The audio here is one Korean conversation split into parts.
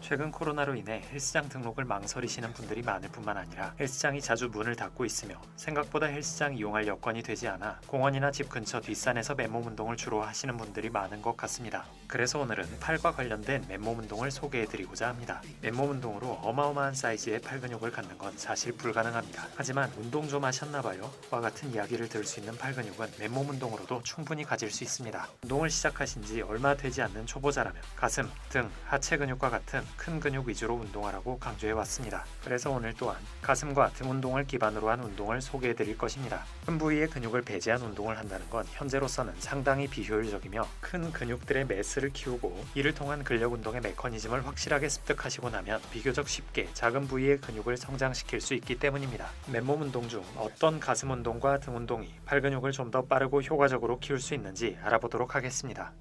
최근 코로나로 인해 헬스장 등록을 망설이시는 분들이 많을 뿐만 아니라 헬스장이 자주 문을 닫고 있으며 생각보다 헬스장 이용할 여건이 되지 않아 공원이나 집 근처 뒷산에서 맨몸 운동을 주로 하시는 분들이 많은 것 같습니다. 그래서 오늘은 팔과 관련된 맨몸 운동을 소개해드리고자 합니다. 맨몸 운동으로 어마어마한 사이즈의 팔 근육을 갖는 건 사실 불가능합니다. 하지만 운동 좀 하셨나봐요? 와 같은 이야기를 들을 수 있는 팔 근육은 맨몸 운동으로도 충분히 가질 수 있습니다. 운동을 시작하신 지 얼마 되지 않는 초보자라면 가슴, 등, 하체 근육과 같은 큰 근육 위주로 운동하라고 강조해왔습니다. 그래서 오늘 또한 가슴과 등 운동을 기반으로 한 운동을 소개해드릴 것입니다. 큰 부위의 근육을 배제한 운동을 한다는 건 현재로서는 상당히 비효율적이며 큰 근육들의 매스를 키우고 이를 통한 근력 운동의 메커니즘을 확실하게 습득하시고 나면 비교적 쉽게 작은 부위의 근육을 성장시킬 수 있기 때문입니다. 맨몸 운동 중 어떤 가슴 운동과 등 운동이 팔 근육을 좀 더 빠르고 효과적으로 키울 수 있는지 알아보도록 하겠습니다.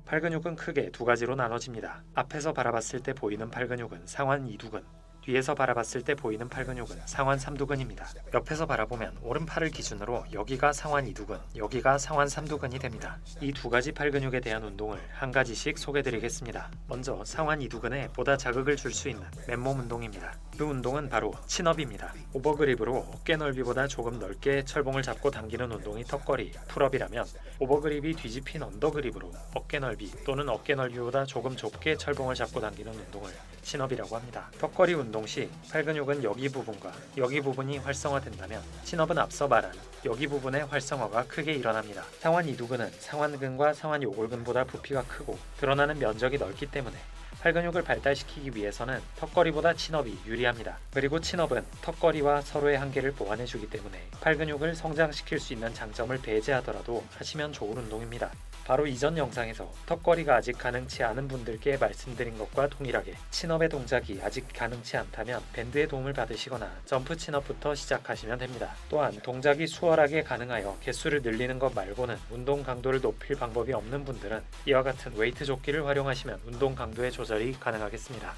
팔 근육은 크게 두 가지로 나눠집니다. 앞에서 바라봤을 때 보이는 팔 근육은 상완 이두근, 뒤에서 바라봤을 때 보이는 팔 근육은 상완 삼두근입니다. 옆에서 바라보면 오른팔을 기준으로 여기가 상완 이두근, 여기가 상완 삼두근이 됩니다. 이 두 가지 팔 근육에 대한 운동을 한 가지씩 소개드리겠습니다. 먼저 상완 이두근에 보다 자극을 줄 수 있는 맨몸 운동입니다. 그 운동은 바로 친업입니다. 오버그립으로 어깨 넓이보다 조금 넓게 철봉을 잡고 당기는 운동이 턱걸이, 풀업이라면 오버그립이 뒤집힌 언더그립으로 어깨 넓이 또는 어깨 넓이보다 조금 좁게 철봉을 잡고 당기는 운동을 친업이라고 합니다. 턱걸이 운동 시 팔 근육은 여기 부분과 여기 부분이 활성화된다면 친업은 앞서 말한 여기 부분의 활성화가 크게 일어납니다. 상완 이두근은 상완근과 상완 요골근보다 부피가 크고 드러나는 면적이 넓기 때문에 팔 근육을 발달시키기 위해서는 턱걸이보다 친업이 유리합니다. 그리고 친업은 턱걸이와 서로의 한계를 보완해주기 때문에 팔 근육을 성장시킬 수 있는 장점을 배제하더라도 하시면 좋은 운동입니다. 바로 이전 영상에서 턱걸이가 아직 가능치 않은 분들께 말씀드린 것과 동일하게 친업의 동작이 아직 가능치 않다면 밴드의 도움을 받으시거나 점프 친업부터 시작하시면 됩니다. 또한 동작이 수월하게 가능하여 개수를 늘리는 것 말고는 운동 강도를 높일 방법이 없는 분들은 이와 같은 웨이트 조끼를 활용하시면 운동 강도의 조절이 가능하겠습니다.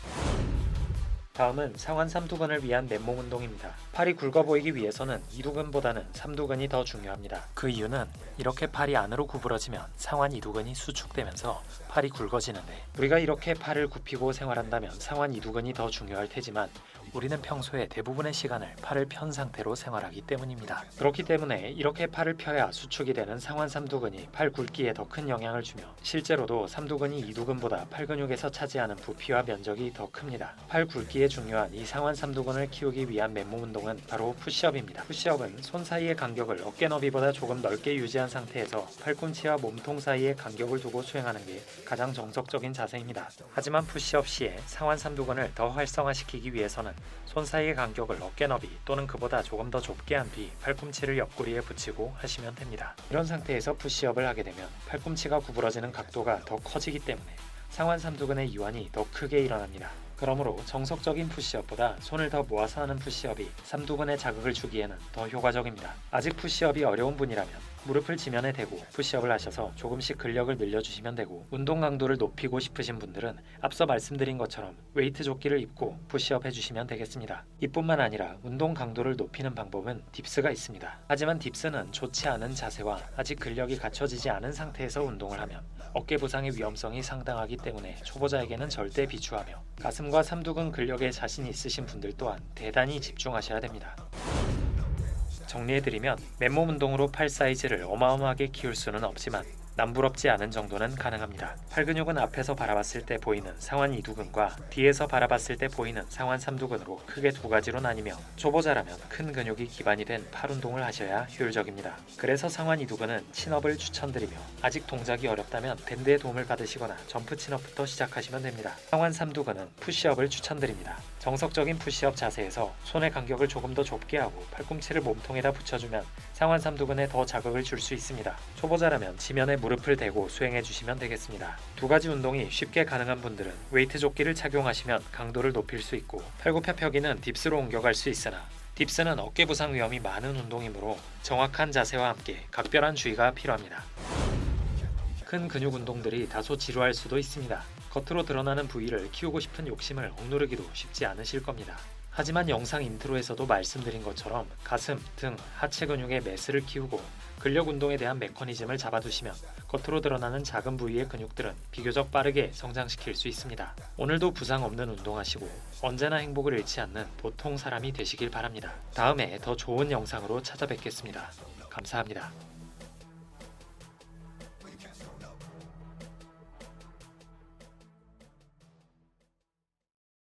다음은 상완 삼두근을 위한 맨몸 운동입니다. 팔이 굵어 보이기 위해서는 이두근보다는 삼두근이 더 중요합니다. 그 이유는 이렇게 팔이 안으로 구부러지면 상완 이두근이 수축되면서 팔이 굵어지는데 우리가 이렇게 팔을 굽히고 생활한다면 상완 이두근이 더 중요할 테지만 우리는 평소에 대부분의 시간을 팔을 편 상태로 생활하기 때문입니다. 그렇기 때문에 이렇게 팔을 펴야 수축이 되는 상완 삼두근이 팔 굵기에 더 큰 영향을 주며 실제로도 삼두근이 이두근보다 팔 근육에서 차지하는 부피와 면적이 더 큽니다. 팔 굵기에 중요한 이 상완 삼두근을 키우기 위한 맨몸 운동은 바로 푸시업입니다. 푸시업은 손 사이의 간격을 어깨 너비보다 조금 넓게 유지한 상태에서 팔꿈치와 몸통 사이에 간격을 두고 수행하는 게 가장 정석적인 자세입니다. 하지만 푸시업 시에 상완 삼두근을 더 활성화시키기 위해서는 손 사이의 간격을 어깨 너비 또는 그보다 조금 더 좁게 한 뒤 팔꿈치를 옆구리에 붙이고 하시면 됩니다. 이런 상태에서 푸시업을 하게 되면 팔꿈치가 구부러지는 각도가 더 커지기 때문에 상완 삼두근의 이완이 더 크게 일어납니다. 그러므로 정석적인 푸시업보다 손을 더 모아서 하는 푸시업이 삼두근에 자극을 주기에는 더 효과적입니다. 아직 푸시업이 어려운 분이라면 무릎을 지면에 대고 푸시업을 하셔서 조금씩 근력을 늘려주시면 되고 운동 강도를 높이고 싶으신 분들은 앞서 말씀드린 것처럼 웨이트 조끼를 입고 푸시업 해주시면 되겠습니다. 이뿐만 아니라 운동 강도를 높이는 방법은 딥스가 있습니다. 하지만 딥스는 좋지 않은 자세와 아직 근력이 갖춰지지 않은 상태에서 운동을 하면 어깨 부상의 위험성이 상당하기 때문에 초보자에게는 절대 비추하며 가슴과 삼두근 근력에 자신이 있으신 분들 또한 대단히 집중하셔야 됩니다. 정리해드리면 맨몸 운동으로 팔 사이즈를 어마어마하게 키울 수는 없지만 남부럽지 않은 정도는 가능합니다. 팔 근육은 앞에서 바라봤을 때 보이는 상완 이두근과 뒤에서 바라봤을 때 보이는 상완 삼두근으로 크게 두 가지로 나뉘며 초보자라면 큰 근육이 기반이 된 팔 운동을 하셔야 효율적입니다. 그래서 상완 이두근은 친업을 추천드리며 아직 동작이 어렵다면 밴드의 도움을 받으시거나 점프 친업부터 시작하시면 됩니다. 상완 삼두근은 푸시업을 추천드립니다. 정석적인 푸시업 자세에서 손의 간격을 조금 더 좁게 하고 팔꿈치를 몸통에다 붙여주면 상완 삼두근에 더 자극을 줄 수 있습니다. 초보자라면 지면에 무릎을 대고 수행해 주시면 되겠습니다. 두 가지 운동이 쉽게 가능한 분들은 웨이트 조끼를 착용하시면 강도를 높일 수 있고 팔굽혀펴기는 딥스로 옮겨갈 수 있으나 딥스는 어깨 부상 위험이 많은 운동이므로 정확한 자세와 함께 각별한 주의가 필요합니다. 큰 근육 운동들이 다소 지루할 수도 있습니다. 겉으로 드러나는 부위를 키우고 싶은 욕심을 억누르기도 쉽지 않으실 겁니다. 하지만 영상 인트로에서도 말씀드린 것처럼 가슴, 등, 하체 근육의 매스를 키우고 근력 운동에 대한 메커니즘을 잡아두시면 겉으로 드러나는 작은 부위의 근육들은 비교적 빠르게 성장시킬 수 있습니다. 오늘도 부상 없는 운동하시고 언제나 행복을 잃지 않는 보통 사람이 되시길 바랍니다. 다음에 더 좋은 영상으로 찾아뵙겠습니다. 감사합니다.